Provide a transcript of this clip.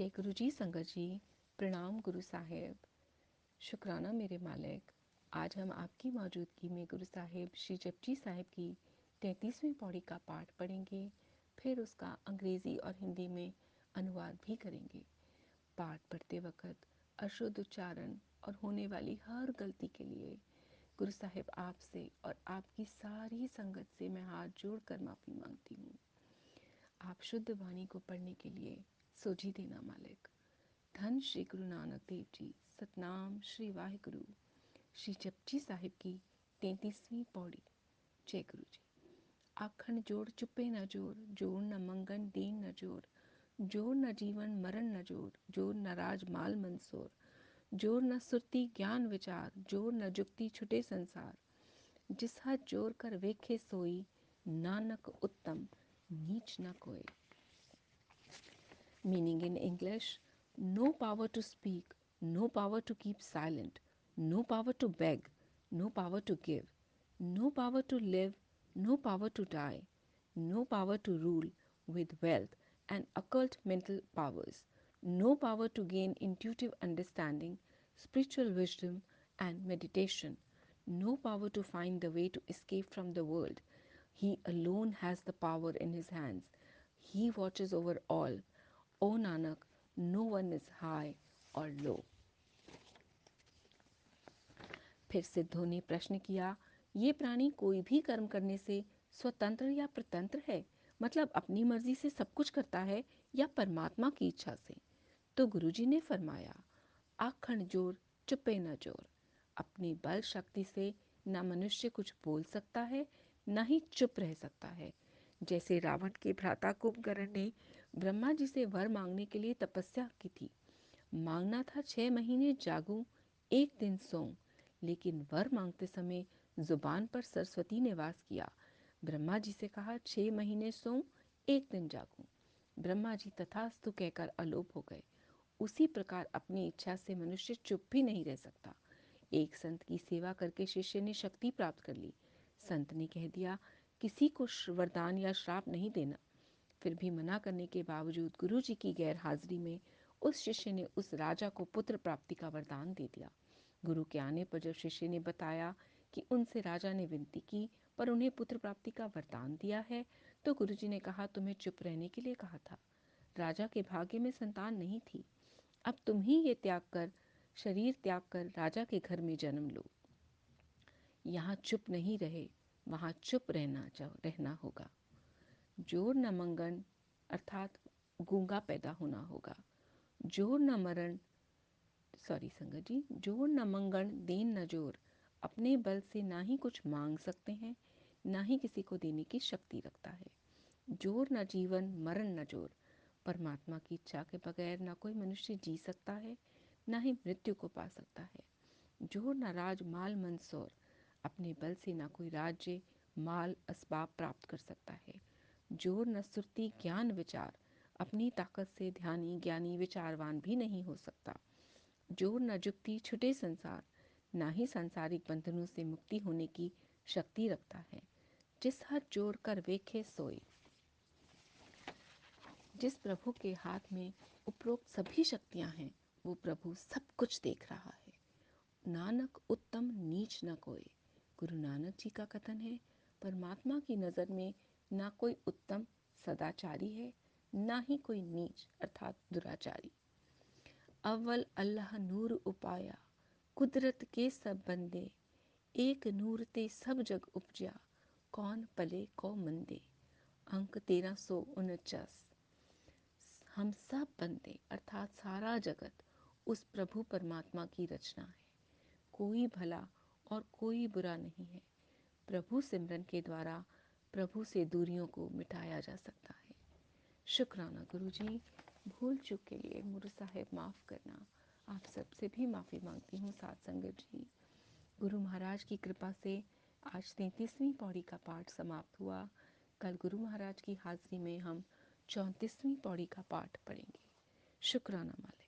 जय गुरु जी संगत जी। प्रणाम गुरु साहिब। शुक्राना मेरे मालिक। आज हम आपकी मौजूदगी में गुरु साहिब श्री जपजी साहिब की 33वीं पौड़ी का पाठ पढ़ेंगे, फिर उसका अंग्रेज़ी और हिंदी में अनुवाद भी करेंगे। पाठ पढ़ते वक्त अशुद्ध उच्चारण और होने वाली हर गलती के लिए गुरु साहिब आपसे और आपकी सारी संगत से मैं हाथ जोड़कर माफ़ी मांगती हूँ। आप शुद्ध वाणी को पढ़ने के लिए सोझी देना मालिक। धन श्री गुरु नानक देव जी। सतनाम श्री वाहिगुरु। श्री जपजी साहिब की 33वीं पौड़ी। जय गुरु जी। आखण जोड़ चुप्पे न जोर, जोर न मंगन दीन न जोर, जोर न जीवन मरण न जोर, जोर न राज माल मंसोर, जोर न सुरती ज्ञान विचार, जोर न जुक्ति छुटे संसार, जिस हाथ जोर कर वेखे सोई, नानक उत्तम नीच न कोई। Meaning in English, no power to speak, no power to keep silent, no power to beg, no power to give, no power to live, no power to die, no power to rule with wealth and occult mental powers, no power to gain intuitive understanding, spiritual wisdom and meditation, no power to find the way to escape from the world. He alone has the power in his hands. He watches over all. O Nanak, no one is high or low. फिर सिद्धों ने प्रश्न किया, ये प्राणी कोई भी कर्म करने से स्वतंत्र या प्रतंत्र है, मतलब अपनी मर्जी से सब कुछ करता है या परमात्मा की इच्छा से? तो गुरुजी ने फरमाया, आखण जोर चुप्पे न जोर। अपनी बल शक्ति से न मनुष्य कुछ बोल सकता है, न ही चुप रह सकता है। जैसे रावण के भ्राता कुंभकर्ण ने ब्रह्मा जी से वर मांगने के लिए तपस्या की थी। मांगना था 6 महीने जागूं, 1 दिन सोऊं, लेकिन वर मांगते समय जुबान पर सरस्वती ने वास किया। ब्रह्मा जी से कहा 6 महीने सोऊं, 1 दिन जागूं। ब्रह्मा जी तथास्तु कहकर अलोप हो गए। उसी प्रकार अपनी इच्छा से मनुष्य चुप भी नहीं रह सकता। एक संत की सेवा करके शिष्य ने शक्ति प्राप्त कर ली। संत ने कह दिया, किसी को वरदान या श्राप नहीं देना। फिर भी मना करने के बावजूद गुरु जी की गैर हाजिरी में उस शिष्य ने उस राजा को पुत्र प्राप्ति का वरदान दे दिया। गुरु के आने पर जब शिष्य ने बताया कि उनसे राजा ने विनती की पर उन्हें पुत्र प्राप्ति का वरदान दिया है, तो गुरु जी ने कहा, तुम्हें चुप रहने के लिए कहा था। राजा के भाग्य में संतान नहीं थी। अब तुम ही ये शरीर त्याग कर राजा के घर में जन्म लो। यहाँ चुप नहीं रहे, वहाँ चुप रहना होगा। जोर न मंगन अर्थात गूंगा पैदा होना होगा। जोर न मरण संगत जी, जोर न मंगन देन न जोर। अपने बल से ना ही कुछ मांग सकते हैं, ना ही किसी को देने की शक्ति रखता है। जोर न जीवन मरण न जोर। परमात्मा की इच्छा के बगैर ना कोई मनुष्य जी सकता है, ना ही मृत्यु को पा सकता है। जोर न राज माल मंसोर। अपने बल से ना कोई राज्य माल असबाब प्राप्त कर सकता है। जोर न सुरती ज्ञान विचार। अपनी ताकत से ध्यानी ज्ञानी विचारवान भी नहीं हो सकता। जोर न जुक्ति छुटे संसार। ना ही सांसारिक बंधनों से मुक्ति होने की शक्ति रखता है। जिस हाथ जोड़ कर वेखे सोए। जिस प्रभु के हाथ में उपरोक्त सभी शक्तियां हैं, वो प्रभु सब कुछ देख रहा है। नानक उत्तम नीच न कोई। गुरु नानक जी का कथन है, परमात्मा की नज़र में ना कोई उत्तम सदाचारी है, ना ही कोई नीच अर्थात दुराचारी। अव्वल अल्लाह नूर उपाया, कुदरत के सब बंदे, एक नूर ते सब जग उपजा, कौन पले कौ मंदे। अंक 1349। हम सब बंदे अर्थात सारा जगत उस प्रभु परमात्मा की रचना है। कोई भला और कोई बुरा नहीं है। प्रभु सिमरन के द्वारा प्रभु से दूरियों को मिटाया जा सकता है। शुक्राना गुरु जी। भूल चूक के लिए मुरु साहिब माफ़ करना। आप सबसे भी माफ़ी मांगती हूँ साथ संगत जी। गुरु महाराज की कृपा से आज 33वीं पौड़ी का पाठ समाप्त हुआ। कल गुरु महाराज की हाजिरी में हम 34वीं पौड़ी का पाठ पढ़ेंगे। शुक्राना मालिक।